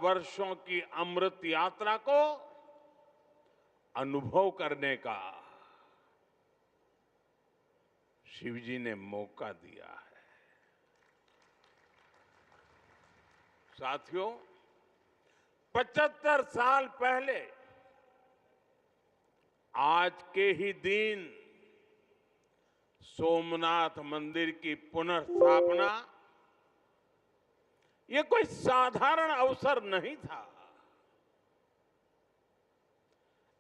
वर्षों की अमृत यात्रा को अनुभव करने का शिवजी ने मौका दिया है। साथियों, 75 साल पहले आज के ही दिन सोमनाथ मंदिर की पुनर्स्थापना ये कोई साधारण अवसर नहीं था।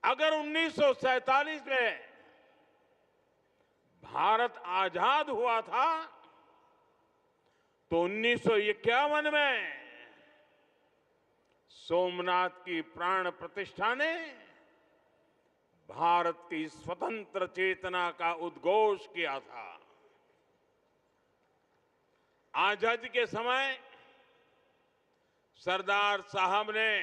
अगर 1947 में भारत आजाद हुआ था तो 1951 में सोमनाथ की प्राण प्रतिष्ठा ने भारत की स्वतंत्र चेतना का उद्घोष किया था। आजादी के समय सरदार साहब ने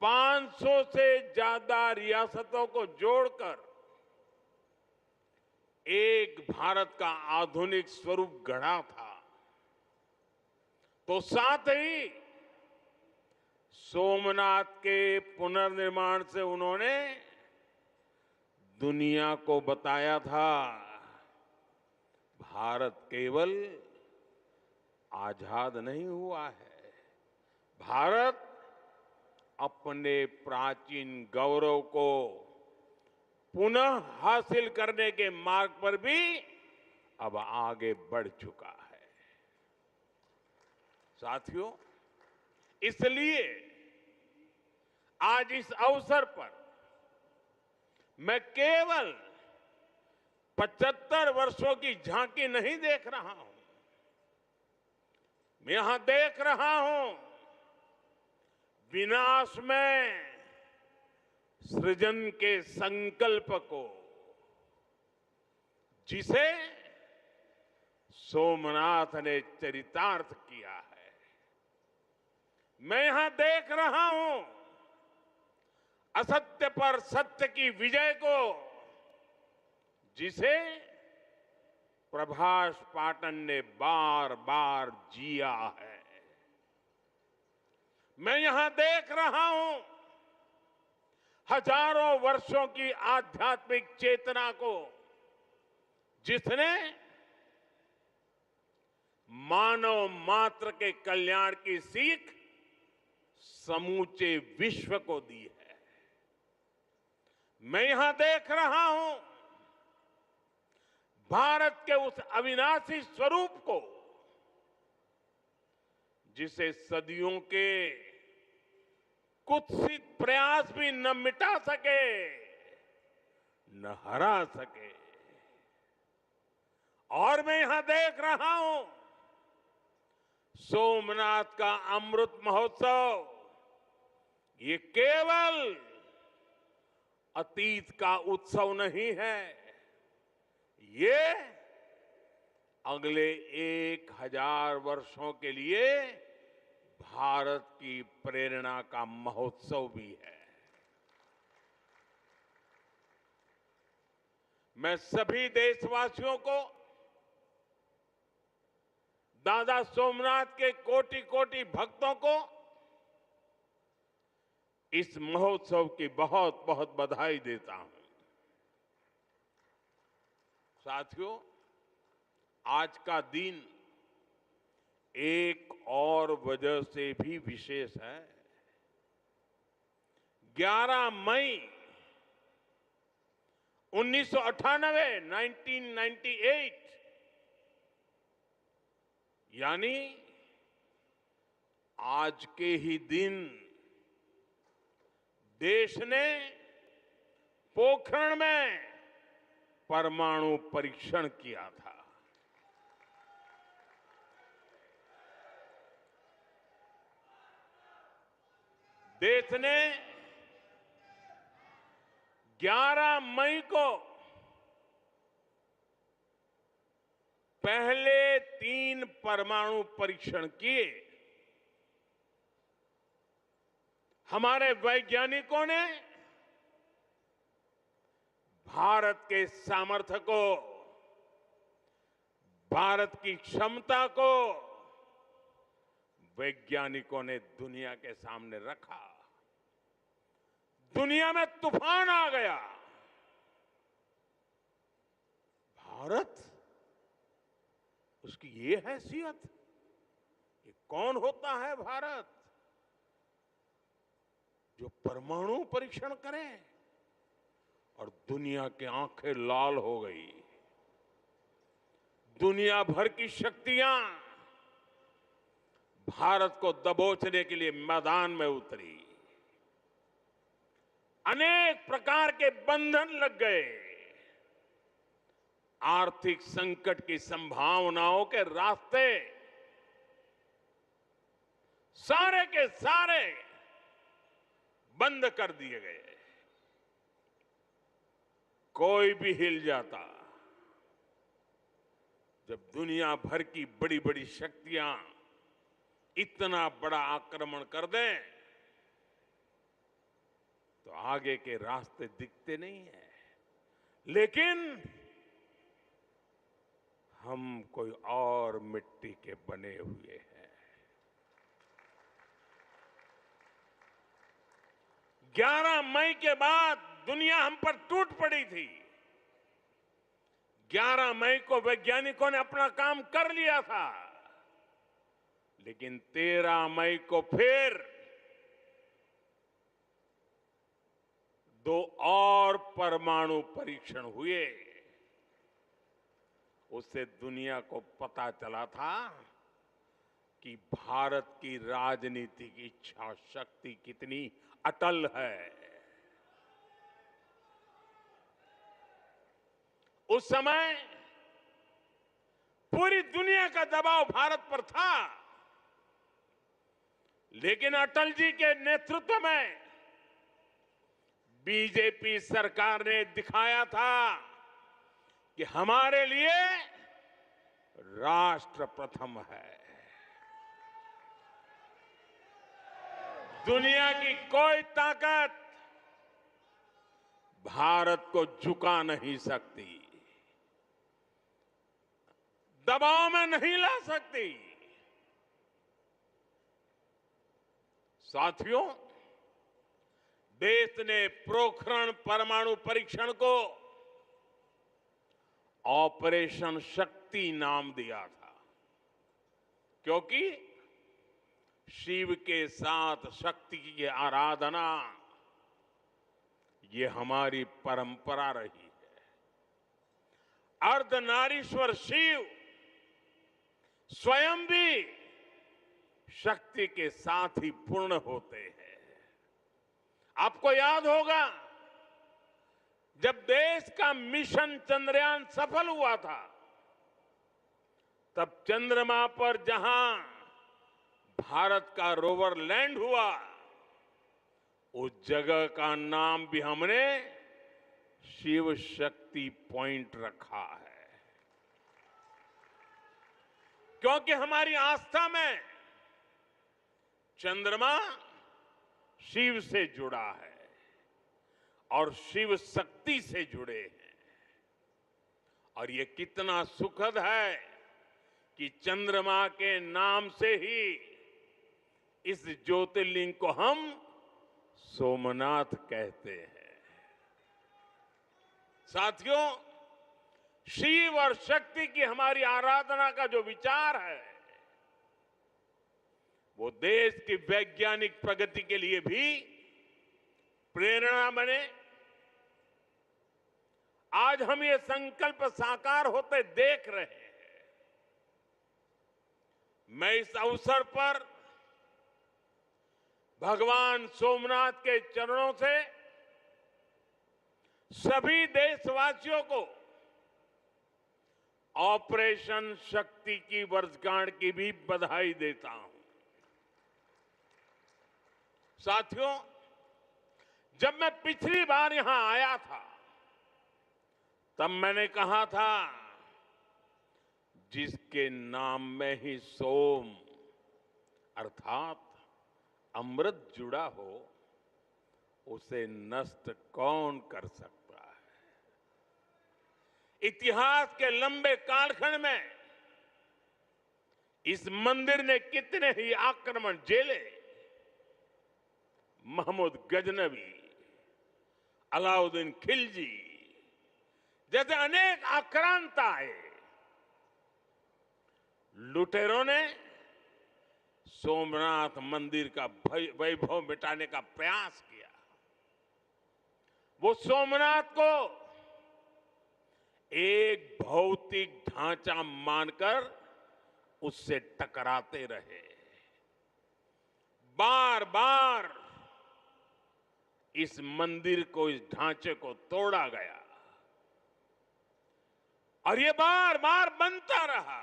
500 से ज्यादा रियासतों को जोड़कर एक भारत का आधुनिक स्वरूप गढ़ा था। तो साथ ही सोमनाथ के पुनर्निर्माण से उन्होंने दुनिया को बताया था, भारत केवल आजाद नहीं हुआ है, भारत अपने प्राचीन गौरव को पुनः हासिल करने के मार्ग पर भी अब आगे बढ़ चुका है। साथियों, इसलिए आज इस अवसर पर मैं केवल 75 वर्षों की झांकी नहीं देख रहा हूं, मैं यहां देख रहा हूं विनाश में सृजन के संकल्प को, जिसे सोमनाथ ने चरितार्थ किया है। मैं यहां देख रहा हूं असत्य पर सत्य की विजय को, जिसे प्रभास पाटन ने बार बार जिया है। मैं यहां देख रहा हूं हजारों वर्षों की आध्यात्मिक चेतना को, जिसने मानव मात्र के कल्याण की सीख समूचे विश्व को दी है। मैं यहां देख रहा हूं भारत के उस अविनाशी स्वरूप को, जिसे सदियों के कुत्सित प्रयास भी न मिटा सके, न हरा सके। और मैं यहां देख रहा हूं सोमनाथ का अमृत महोत्सव, ये केवल अतीत का उत्सव नहीं है, ये अगले 1000 वर्षों के लिए भारत की प्रेरणा का महोत्सव भी है। मैं सभी देशवासियों को दादा सोमनाथ के कोटि कोटि भक्तों को इस महोत्सव की बहुत बहुत बधाई देता हूं। साथियों, आज का दिन एक और वजह से भी विशेष है। 11 मई 1998 यानी आज के ही दिन देश ने पोखरण में परमाणु परीक्षण किया था। देश ने 11 मई को पहले 3 परमाणु परीक्षण किए। हमारे वैज्ञानिकों ने भारत के सामर्थ्य को, भारत की क्षमता को, वैज्ञानिकों ने दुनिया के सामने रखा। दुनिया में तूफान आ गया। भारत, उसकी ये हैसियत, ये कौन होता है भारत जो परमाणु परीक्षण करे? और दुनिया की आंखें लाल हो गई। दुनिया भर की शक्तियां भारत को दबोचने के लिए मैदान में उतरी। अनेक प्रकार के बंधन लग गए। आर्थिक संकट की संभावनाओं के रास्ते सारे के सारे बंद कर दिए गए। कोई भी हिल जाता। जब दुनिया भर की बड़ी बड़ी शक्तियां इतना बड़ा आक्रमण कर दें तो आगे के रास्ते दिखते नहीं है। लेकिन हम कोई और मिट्टी के बने हुए हैं। 11 मई के बाद दुनिया हम पर टूट पड़ी थी। 11 मई को वैज्ञानिकों ने अपना काम कर लिया था, लेकिन 13 मई को फिर 2 और परमाणु परीक्षण हुए। उससे दुनिया को पता चला था कि भारत की राजनीतिक इच्छा शक्ति कितनी अटल है। उस समय पूरी दुनिया का दबाव भारत पर था, लेकिन अटल जी के नेतृत्व में बीजेपी सरकार ने दिखाया था कि हमारे लिए राष्ट्र प्रथम है। दुनिया की कोई ताकत भारत को झुका नहीं सकती, दबाव में नहीं ला सकती। साथियों, देश ने पोखरण परमाणु परीक्षण को ऑपरेशन शक्ति नाम दिया था, क्योंकि शिव के साथ शक्ति की आराधना ये हमारी परंपरा रही है। अर्धनारीश्वर शिव स्वयं भी शक्ति के साथ ही पूर्ण होते हैं। आपको याद होगा, जब देश का मिशन चंद्रयान सफल हुआ था, तब चंद्रमा पर जहां भारत का रोवर लैंड हुआ, उस जगह का नाम भी हमने शिव शक्ति पॉइंट रखा है, क्योंकि हमारी आस्था में चंद्रमा शिव से जुड़ा है और शिव शक्ति से जुड़े हैं। और ये कितना सुखद है कि चंद्रमा के नाम से ही इस ज्योतिर्लिंग को हम सोमनाथ कहते हैं। साथियों, शिव और शक्ति की हमारी आराधना का जो विचार है, वो देश की वैज्ञानिक प्रगति के लिए भी प्रेरणा बने। आज हम ये संकल्प साकार होते देख रहे हैं। मैं इस अवसर पर भगवान सोमनाथ के चरणों से सभी देशवासियों को ऑपरेशन शक्ति की वर्षगांठ की भी बधाई देता हूं। साथियों, जब मैं पिछली बार यहां आया था, तब मैंने कहा था, जिसके नाम में ही सोम अर्थात अमृत जुड़ा हो, उसे नष्ट कौन कर सकता है। इतिहास के लंबे कालखंड में इस मंदिर ने कितने ही आक्रमण झेले। महमूद गजनवी, अलाउद्दीन खिलजी जैसे अनेक आक्रांत आए। लुटेरों ने सोमनाथ मंदिर का वैभव मिटाने का प्रयास किया। वो सोमनाथ को एक भौतिक ढांचा मानकर उससे टकराते रहे। बार बार इस मंदिर को, इस ढांचे को तोड़ा गया और ये बार बार बनता रहा।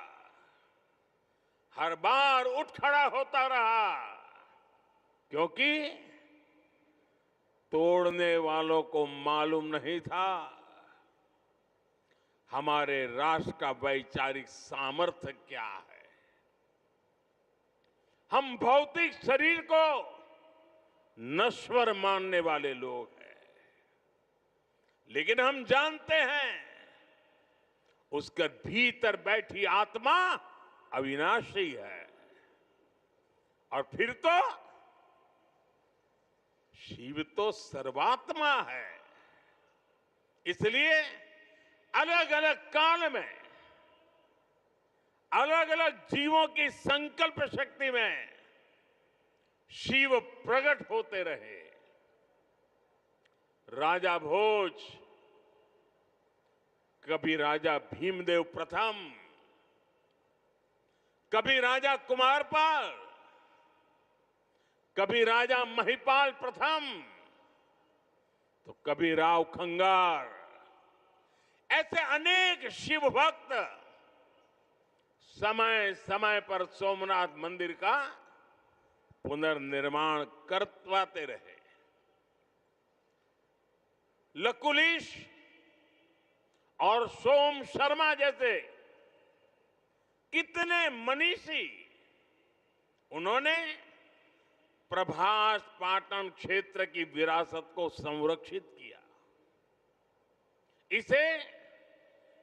हर बार उठ खड़ा होता रहा, क्योंकि तोड़ने वालों को मालूम नहीं था हमारे राष्ट्र का वैचारिक सामर्थ्य क्या है। हम भौतिक शरीर को नश्वर मानने वाले लोग हैं, लेकिन हम जानते हैं उसके भीतर बैठी आत्मा अविनाशी है। और फिर तो शिव तो सर्वात्मा है। इसलिए अलग अलग काल में अलग अलग जीवों की संकल्प शक्ति में शिव प्रकट होते रहे। राजा भोज, कभी राजा भीमदेव प्रथम, कभी राजा कुमारपाल, कभी राजा महिपाल प्रथम, तो कभी राव खंगार, ऐसे अनेक शिव भक्त समय समय पर सोमनाथ मंदिर का पुनर्निर्माण करवाते रहे। लकुलिश और सोम शर्मा जैसे कितने मनीषी, उन्होंने प्रभास पाटन क्षेत्र की विरासत को संरक्षित किया। इसे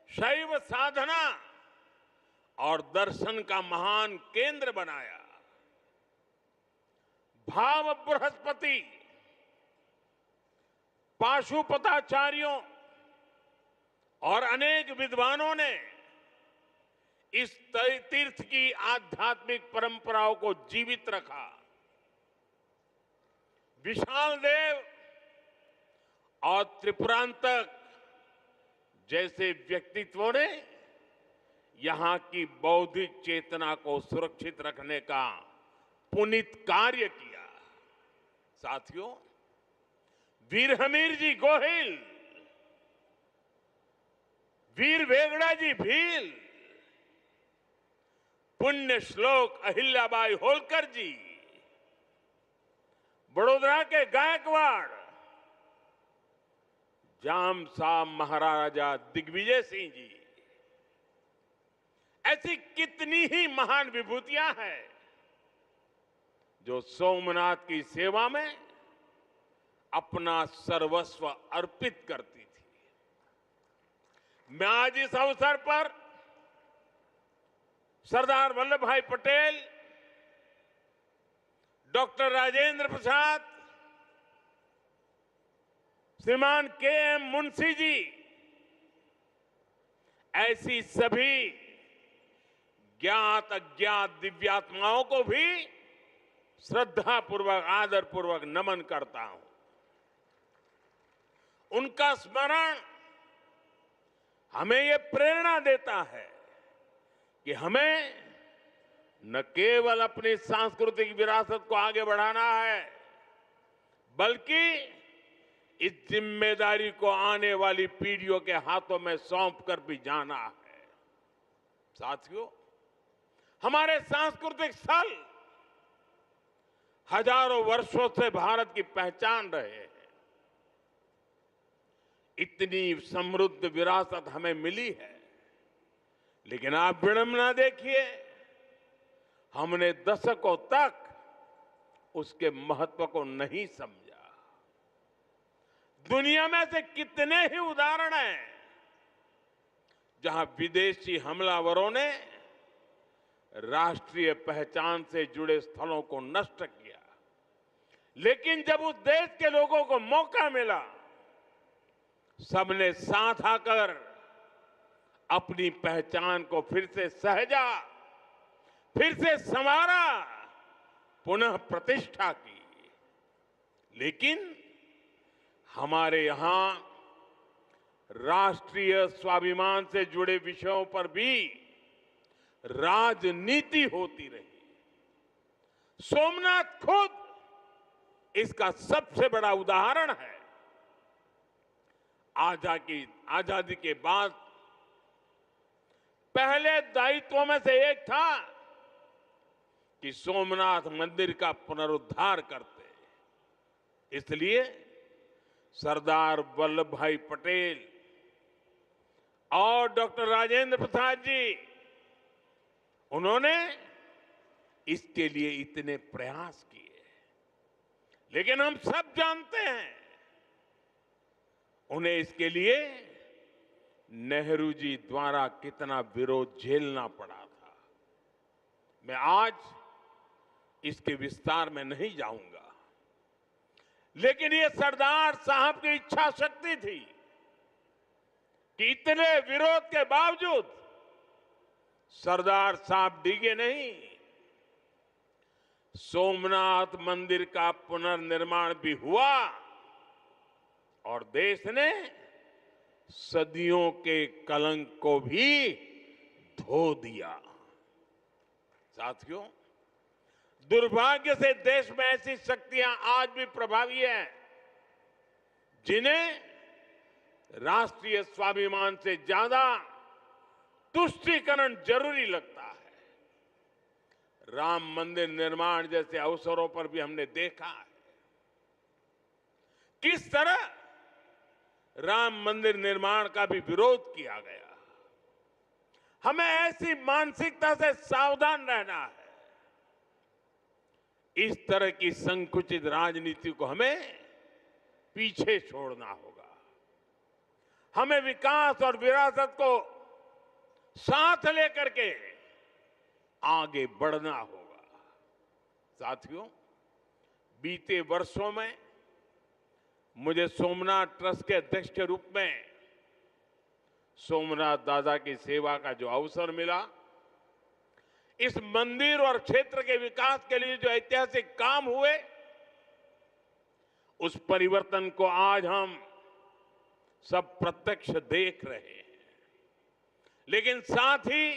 शैव साधना और दर्शन का महान केंद्र बनाया। भाव बृहस्पति, पाशुपताचार्यों और अनेक विद्वानों ने इस तीर्थ की आध्यात्मिक परंपराओं को जीवित रखा। विशाल देव और त्रिपुरांतक जैसे व्यक्तित्वों ने यहां की बौद्धिक चेतना को सुरक्षित रखने का पुनीत कार्य किया। साथियों, वीर हमीर जी गोहिल, वीर वेगड़ा जी भील, पुण्य श्लोक अहिल्याबाई होलकर जी, बड़ोदरा के गायकवाड़ जाम साहब महाराजा दिग्विजय सिंह जी, ऐसी कितनी ही महान विभूतियां हैं जो सोमनाथ की सेवा में अपना सर्वस्व अर्पित करती थी। मैं आज इस अवसर पर सरदार वल्लभ भाई पटेल, डॉक्टर राजेंद्र प्रसाद, श्रीमान के.एम. मुंशी जी, ऐसी सभी ज्ञात अज्ञात दिव्यात्माओं को भी श्रद्धापूर्वक, आदरपूर्वक नमन करता हूं। उनका स्मरण हमें ये प्रेरणा देता है कि हमें न केवल अपनी सांस्कृतिक विरासत को आगे बढ़ाना है, बल्कि इस जिम्मेदारी को आने वाली पीढ़ियों के हाथों में सौंप कर भी जाना है। साथियों, हमारे सांस्कृतिक स्थल हजारों वर्षों से भारत की पहचान रहे हैं। इतनी समृद्ध विरासत हमें मिली है, लेकिन आप विडंबना देखिए, हमने दशकों तक उसके महत्व को नहीं समझा। दुनिया में से कितने ही उदाहरण हैं जहां विदेशी हमलावरों ने राष्ट्रीय पहचान से जुड़े स्थलों को नष्ट किया। लेकिन जब उस देश के लोगों को मौका मिला, सबने साथ आकर अपनी पहचान को फिर से सहेजा, फिर से संवारा, पुनः प्रतिष्ठा की। लेकिन हमारे यहां राष्ट्रीय स्वाभिमान से जुड़े विषयों पर भी राजनीति होती रही। सोमनाथ खुद इसका सबसे बड़ा उदाहरण है। आजादी के बाद पहले दायित्वों में से एक था कि सोमनाथ मंदिर का पुनरुद्धार करते। इसलिए सरदार वल्लभ भाई पटेल और डॉक्टर राजेंद्र प्रसाद जी, उन्होंने इसके लिए इतने प्रयास किए। लेकिन हम सब जानते हैं, उन्हें इसके लिए नेहरू जी द्वारा कितना विरोध झेलना पड़ा था। मैं आज इसके विस्तार में नहीं जाऊंगा, लेकिन ये सरदार साहब की इच्छा शक्ति थी कि इतने विरोध के बावजूद सरदार साहब डिगे नहीं। सोमनाथ मंदिर का पुनर्निर्माण भी हुआ और देश ने सदियों के कलंक को भी धो दिया। साथियों, दुर्भाग्य से देश में ऐसी शक्तियां आज भी प्रभावी हैं जिन्हें राष्ट्रीय स्वाभिमान से ज्यादा तुष्टीकरण जरूरी लगता है। राम मंदिर निर्माण जैसे अवसरों पर भी हमने देखा है किस तरह राम मंदिर निर्माण का भी विरोध किया गया। हमें ऐसी मानसिकता से सावधान रहना है। इस तरह की संकुचित राजनीति को हमें पीछे छोड़ना होगा। हमें विकास और विरासत को साथ लेकर के आगे बढ़ना होगा। साथियों, बीते वर्षों में मुझे सोमनाथ ट्रस्ट के अध्यक्ष के रूप में सोमनाथ दादा की सेवा का जो अवसर मिला, इस मंदिर और क्षेत्र के विकास के लिए जो ऐतिहासिक काम हुए, उस परिवर्तन को आज हम सब प्रत्यक्ष देख रहे हैं। लेकिन साथ ही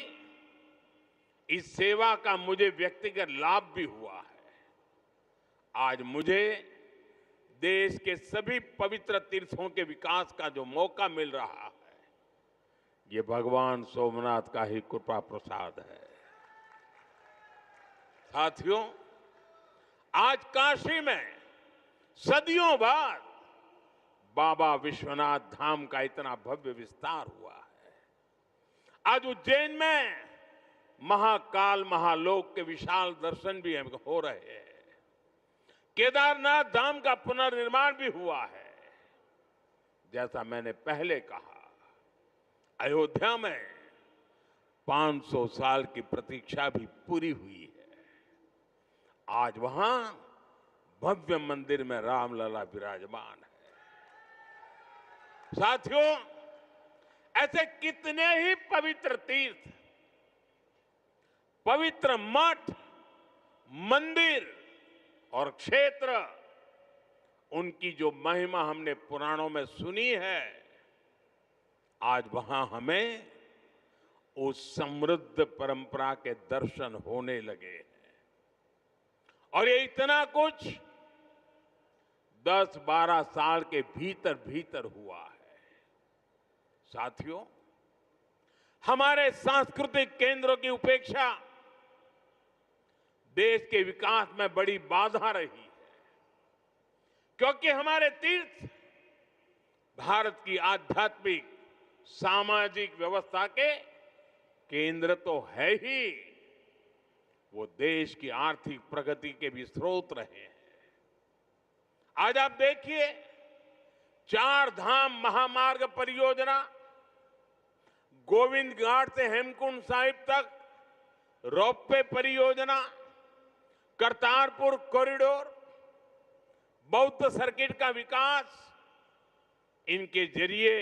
इस सेवा का मुझे व्यक्तिगत लाभ भी हुआ है। आज मुझे देश के सभी पवित्र तीर्थों के विकास का जो मौका मिल रहा है, ये भगवान सोमनाथ का ही कृपा प्रसाद है। साथियों, आज काशी में सदियों बाद बाबा विश्वनाथ धाम का इतना भव्य विस्तार हुआ है। आज उज्जैन में महाकाल महालोक के विशाल दर्शन भी हो रहे हैं। केदारनाथ धाम का पुनर्निर्माण भी हुआ है। जैसा मैंने पहले कहा, अयोध्या में 500 साल की प्रतीक्षा भी पूरी हुई है। आज वहां भव्य मंदिर में रामलला विराजमान है। साथियों, ऐसे कितने ही पवित्र तीर्थ, पवित्र मठ, मंदिर और क्षेत्र, उनकी जो महिमा हमने पुराणों में सुनी है, आज वहां हमें उस समृद्ध परंपरा के दर्शन होने लगे हैं। और ये इतना कुछ 10-12 साल के भीतर भीतर हुआ है। साथियों, हमारे सांस्कृतिक केंद्रों की उपेक्षा देश के विकास में बड़ी बाधा रही है, क्योंकि हमारे तीर्थ भारत की आध्यात्मिक सामाजिक व्यवस्था के केंद्र तो है ही, वो देश की आर्थिक प्रगति के भी स्रोत रहे हैं। आज आप देखिए, 4 धाम महामार्ग परियोजना गोविंद घाट से हेमकुंड साहिब तक रोपवे परियोजना, करतारपुर कॉरिडोर, बौद्ध सर्किट का विकास, इनके जरिए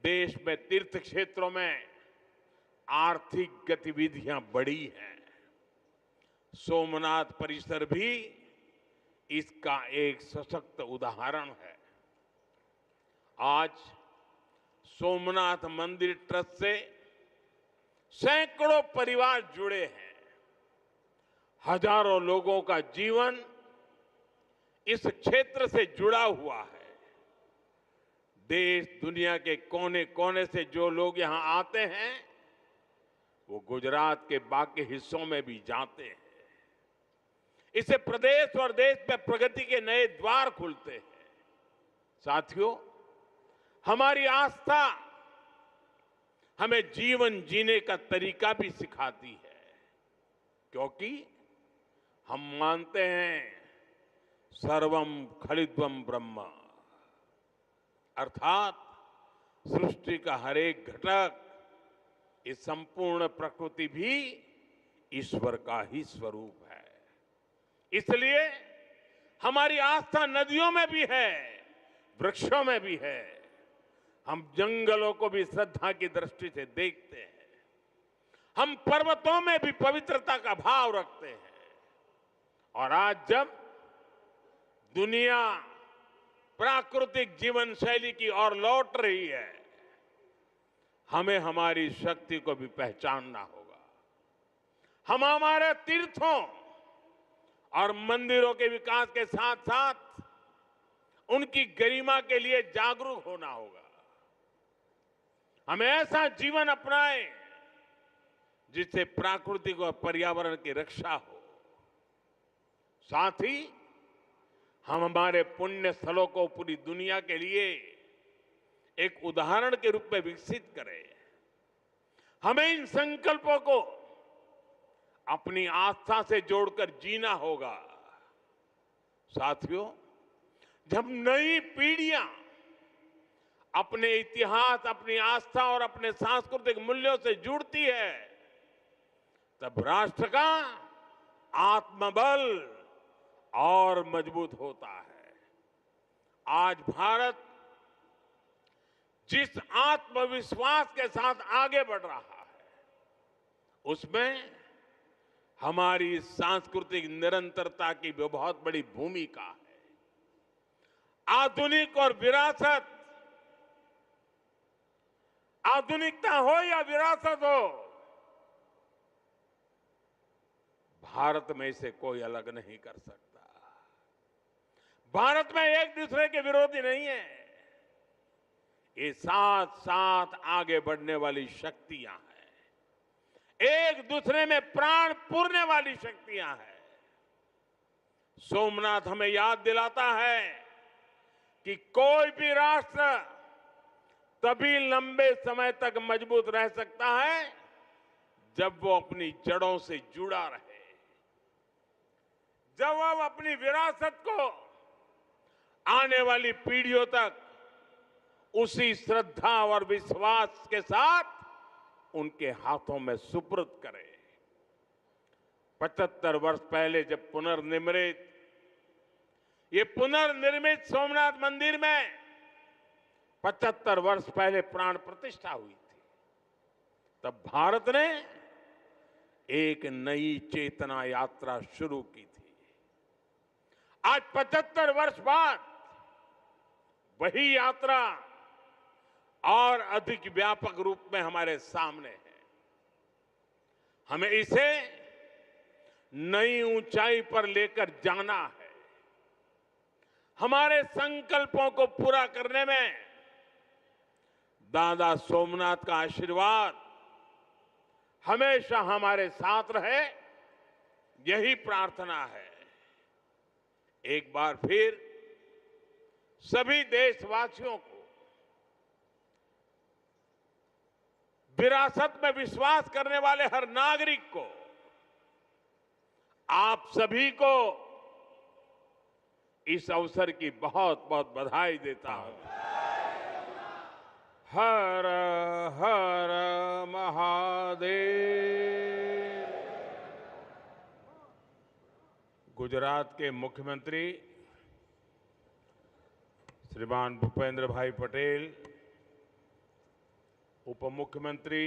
देश में तीर्थ क्षेत्रों में आर्थिक गतिविधियां बढ़ी हैं। सोमनाथ परिसर भी इसका एक सशक्त उदाहरण है। आज सोमनाथ मंदिर ट्रस्ट से सैकड़ों परिवार जुड़े हैं। हजारों लोगों का जीवन इस क्षेत्र से जुड़ा हुआ है। देश दुनिया के कोने कोने से जो लोग यहां आते हैं, वो गुजरात के बाकी हिस्सों में भी जाते हैं। इससे प्रदेश और देश में प्रगति के नए द्वार खुलते हैं। साथियों, हमारी आस्था हमें जीवन जीने का तरीका भी सिखाती है, क्योंकि हम मानते हैं सर्वम खलिद्वम ब्रह्म, अर्थात सृष्टि का हर एक घटक, इस संपूर्ण प्रकृति भी ईश्वर का ही स्वरूप है। इसलिए हमारी आस्था नदियों में भी है, वृक्षों में भी है। हम जंगलों को भी श्रद्धा की दृष्टि से देखते हैं। हम पर्वतों में भी पवित्रता का भाव रखते हैं। और आज जब दुनिया प्राकृतिक जीवन शैली की ओर लौट रही है, हमें हमारी शक्ति को भी पहचानना होगा। हम हमारे तीर्थों और मंदिरों के विकास के साथ साथ उनकी गरिमा के लिए जागरूक होना होगा। हमें ऐसा जीवन अपनाएं जिससे प्राकृतिक और पर्यावरण की रक्षा हो। साथ ही हम हमारे पुण्य स्थलों को पूरी दुनिया के लिए एक उदाहरण के रूप में विकसित करें। हमें इन संकल्पों को अपनी आस्था से जोड़कर जीना होगा। साथियों, जब नई पीढ़ियां अपने इतिहास, अपनी आस्था और अपने सांस्कृतिक मूल्यों से जुड़ती है, तब राष्ट्र का आत्मबल और मजबूत होता है। आज भारत जिस आत्मविश्वास के साथ आगे बढ़ रहा है, उसमें हमारी सांस्कृतिक निरंतरता की भी बहुत बड़ी भूमिका है। आधुनिक और विरासत, आधुनिकता हो या विरासत हो, भारत में इसे कोई अलग नहीं कर सकता। भारत में एक दूसरे के विरोधी नहीं है। ये साथ साथ आगे बढ़ने वाली शक्तियां हैं, एक दूसरे में प्राण पूरने वाली शक्तियां हैं। सोमनाथ हमें याद दिलाता है कि कोई भी राष्ट्र तभी लंबे समय तक मजबूत रह सकता है जब वो अपनी जड़ों से जुड़ा रहे, जब वो अपनी विरासत को आने वाली पीढ़ियों तक उसी श्रद्धा और विश्वास के साथ उनके हाथों में सुपुर्द करे। 75 वर्ष पहले जब ये पुनर्निर्मित सोमनाथ मंदिर में 75 वर्ष पहले प्राण प्रतिष्ठा हुई थी, तब भारत ने एक नई चेतना यात्रा शुरू की थी। आज 75 वर्ष बाद वही यात्रा और अधिक व्यापक रूप में हमारे सामने है। हमें इसे नई ऊंचाई पर लेकर जाना है। हमारे संकल्पों को पूरा करने में दादा सोमनाथ का आशीर्वाद हमेशा हमारे साथ रहे, यही प्रार्थना है। एक बार फिर सभी देशवासियों को, विरासत में विश्वास करने वाले हर नागरिक को, आप सभी को इस अवसर की बहुत बहुत बधाई देता हूं। हर हर महादेव। गुजरात के मुख्यमंत्री श्रीमान भूपेंद्र भाई पटेल, उप मुख्यमंत्री